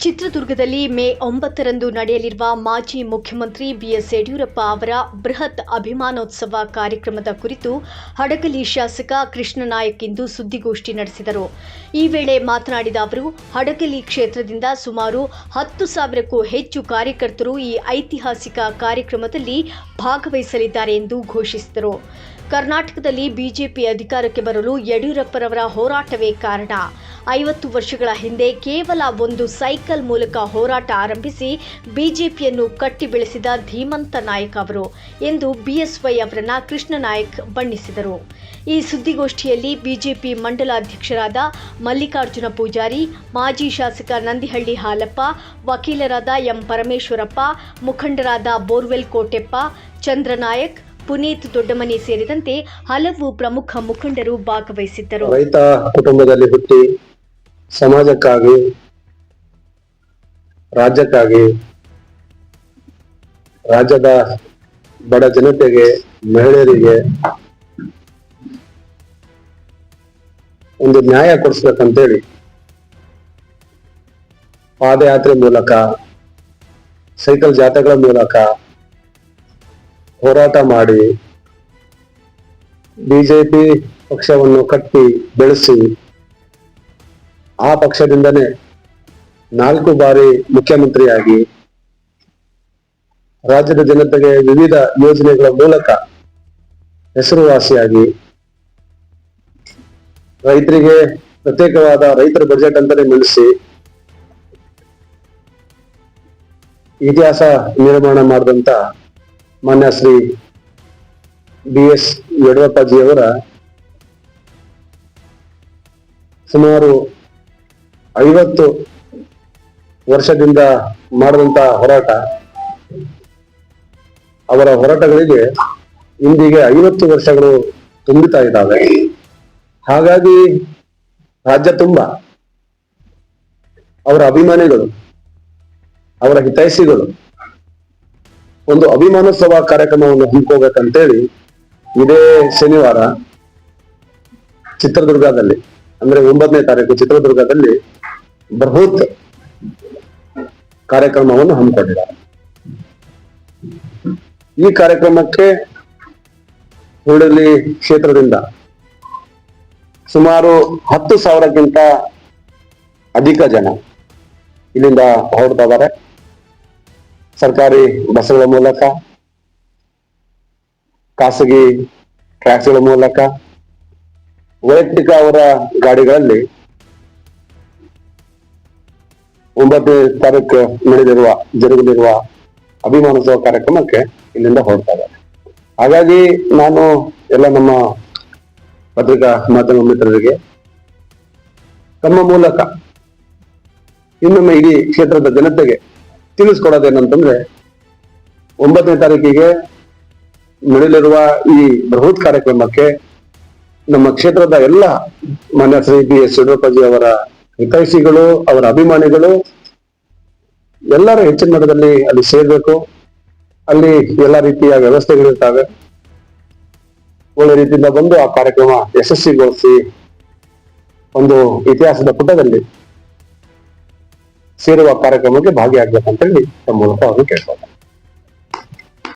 ಚಿತ್ರದುರ್ಗದಲ್ಲಿ ಮೇ 9ರಂದು ನಡೆಯಲಿರುವ ಮಾಜಿ ಮುಖ್ಯಮಂತ್ರಿ ಬಿಎಸ್ ಯಡಿಯೂರಪ್ಪ ಅವರ ಬೃಹತ್ ಅಭಿಮಾನೋತ್ಸವ ಕಾರ್ಯಕ್ರಮದ ಕುರಿತು ಹಡಗಲಿ ಶಾಸಕ ಕೃಷ್ಣನಾಯಕ್ ಇಂದು ಸುದ್ದಿಗೋಷ್ಠಿ ನಡೆಸಿದರು. ಈ ವೇಳೆ ಮಾತನಾಡಿದ ಅವರು, ಹಡಗಲಿ ಕ್ಷೇತ್ರದಿಂದ ಸುಮಾರು 10,000ಕ್ಕೂ ಹೆಚ್ಚು ಕಾರ್ಯಕರ್ತರು ಈ ಐತಿಹಾಸಿಕ ಕಾರ್ಯಕ್ರಮದಲ್ಲಿ ಭಾಗವಹಿಸಲಿದ್ದಾರೆ ಎಂದು ಘೋಷಿಸಿದರು. ಕರ್ನಾಟಕದಲ್ಲಿ ಬಿಜೆಪಿ ಅಧಿಕಾರಕ್ಕೆ ಬರಲು ಯಡಿಯೂರಪ್ಪರವರ ಹೋರಾಟವೇ ಕಾರಣ. 50 ವರ್ಷಗಳ ಹಿಂದೆ ಕೇವಲ ಒಂದು ಸೈಕಲ್ ಮೂಲಕ ಹೋರಾಟ ಆರಂಭಿಸಿ ಬಿಜೆಪಿಯನ್ನು ಕಟ್ಟಿ ಬೆಳೆಸಿದ ಧೀಮಂತ ನಾಯಕ ಅವರು ಎಂದು ಬಿಎಸ್ವೈ ಅವರನ್ನ ಕೃಷ್ಣನಾಯಕ್ ಬಣ್ಣಿಸಿದರು. ಈ ಸುದ್ದಿಗೋಷ್ಠಿಯಲ್ಲಿ ಬಿಜೆಪಿ ಮಂಡಲ ಅಧ್ಯಕ್ಷರಾದ ಮಲ್ಲಿಕಾರ್ಜುನ ಪೂಜಾರಿ, ಮಾಜಿ ಶಾಸಕ ನಂದಿಹಳ್ಳಿ ಹಾಲಪ್ಪ, ವಕೀಲರಾದ ಎಂ ಪರಮೇಶ್ವರಪ್ಪ, ಮುಖಂಡರಾದ ಬೋರ್ವೆಲ್ ಕೋಟೆಪ್ಪ, ಚಂದ್ರನಾಯಕ್, ಪುನೀತ್ ದೊಡ್ಡಮನಿ ಸೇರಿದಂತೆ ಹಲವು ಪ್ರಮುಖ ಮುಖಂಡರು ಭಾಗವಹಿಸಿದ್ದರು. ರೈತ ಕುಟುಂಬದಲ್ಲಿ ಹುಟ್ಟಿ ಸಮಾಜಕ್ಕಾಗಿ, ರಾಜ್ಯಕ್ಕಾಗಿ, ರಾಜ್ಯದ ಬಡ ಜನತೆಗೆ, ಮಹಿಳೆಯರಿಗೆ ಒಂದು ನ್ಯಾಯ ಕೊಡಿಸ್ಬೇಕಂತೇಳಿ ಪಾದಯಾತ್ರೆ ಮೂಲಕ, ಸೈಕಲ್ ಜಾಥಾಗಳ ಮೂಲಕ ಹೋರಾಟ ಮಾಡಿ ಬಿಜೆಪಿ ಪಕ್ಷವನ್ನು ಕಟ್ಟಿ ಬೆಳೆಸಿ ಆ ಪಕ್ಷದಿಂದನೇ 4 ಬಾರಿ ಮುಖ್ಯಮಂತ್ರಿಯಾಗಿ ರಾಜ್ಯದ ಜನತೆಗೆ ವಿವಿಧ ಯೋಜನೆಗಳ ಮೂಲಕ ಹೆಸರುವಾಸಿಯಾಗಿ ರೈತರಿಗೆ ಪ್ರತ್ಯೇಕವಾದ ರೈತರ ಬಜೆಟ್ ಅಂತಾನೆ ಮಂಡಿಸಿ ಇತಿಹಾಸ ನಿರ್ಮಾಣ ಮಾಡಿದಂತ ಮಾನ್ಯ ಶ್ರೀ BS ಯಡಿಯೂರಪ್ಪಜಿಯವರ ಸುಮಾರು 50 ವರ್ಷದಿಂದ ಮಾಡಿದಂತ ಹೋರಾಟ, ಅವರ ಹೋರಾಟಗಳಿಗೆ ಇಂದಿಗೆ 50 ವರ್ಷಗಳು ತುಂಬಿತಾ ಇದ್ದಾವೆ. ಹಾಗಾಗಿ ರಾಜ್ಯ ತುಂಬ ಅವರ ಅಭಿಮಾನಿಗಳು, ಅವರ ಹಿತೈಷಿಗಳು ಒಂದು ಅಭಿಮಾನೋತ್ಸವ ಕಾರ್ಯಕ್ರಮವನ್ನು ಹಮ್ಮಿಕೋಬೇಕಂತೇಳಿ ಇದೇ ಶನಿವಾರ ಚಿತ್ರದುರ್ಗದಲ್ಲಿ, ಅಂದ್ರೆ 9ನೇ ತಾರೀಕು ಚಿತ್ರದುರ್ಗದಲ್ಲಿ ಬೃಹತ್ ಕಾರ್ಯಕ್ರಮವನ್ನು ಹಮ್ಮಿಕೊಂಡಿದ್ದಾರೆ. ಈ ಕಾರ್ಯಕ್ರಮಕ್ಕೆ ಹುಡಲಿ ಕ್ಷೇತ್ರದಿಂದ ಸುಮಾರು 10,000ಕ್ಕಿಂತ ಅಧಿಕ ಜನ ಇಲ್ಲಿಂದ ಹೊರಡ್ತಾ ಇದ್ದಾರೆ. ಸರ್ಕಾರಿ ಬಸ್ಗಳ ಮೂಲಕ, ಖಾಸಗಿ ಟ್ಯಾಕ್ಸಿಗಳ ಮೂಲಕ, ವೈಯಕ್ತಿಕ ಅವರ ಗಾಡಿಗಳಲ್ಲಿ 9ನೇ ತಾರೀಕು ಜರುಗಲಿರುವ ಅಭಿಮಾನೋತ್ಸವ ಕಾರ್ಯಕ್ರಮಕ್ಕೆ ಇಲ್ಲಿಂದ ಹೊರಡ್ತಾ ಇದ್ದಾರೆ. ಹಾಗಾಗಿ ನಾನು ಎಲ್ಲ ನಮ್ಮ ಪತ್ರಿಕಾ ಮಾಧ್ಯಮ ಮಿತ್ರರಿಗೆ ತಮ್ಮ ಮೂಲಕ ಇನ್ನೊಮ್ಮೆ ಇಡೀ ಕ್ಷೇತ್ರದ ಜನತೆಗೆ ತಿಳಿಸ್ಕೊಡೋದೇನಂತಂದ್ರೆ, 9ನೇ ತಾರೀಕಿಗೆ ನಡೆಯಲಿರುವ ಈ ಬೃಹತ್ ಕಾರ್ಯಕ್ರಮಕ್ಕೆ ನಮ್ಮ ಕ್ಷೇತ್ರದ ಎಲ್ಲ ಮಾನ್ಯ ಶ್ರೀ BS ಯಡಿಯೂರಪ್ಪಜಿ ಅವರ ಹಿತೈಷಿಗಳು, ಅವರ ಅಭಿಮಾನಿಗಳು ಎಲ್ಲರ ಹೆಚ್ಚಿನ ಮಟ್ಟದಲ್ಲಿ ಅಲ್ಲಿ ಸೇರ್ಬೇಕು. ಅಲ್ಲಿ ಎಲ್ಲ ರೀತಿಯ ವ್ಯವಸ್ಥೆಗಳಿರ್ತವೆ. ಒಳ್ಳೆ ರೀತಿಯಿಂದ ಬಂದು ಆ ಕಾರ್ಯಕ್ರಮ ಯಶಸ್ವಿಗೊಳಿಸಿ ಒಂದು ಇತಿಹಾಸದ ಪುಟದಲ್ಲಿ ಸೇರುವ ಕಾರ್ಯಕ್ರಮಕ್ಕೆ ಭಾಗಿಯಾಗಬೇಕಂತ ಹೇಳಿ ತಮ್ಮ ಮೂಲಕ ಅವರು ಕೇಳ್ತಾರೆ.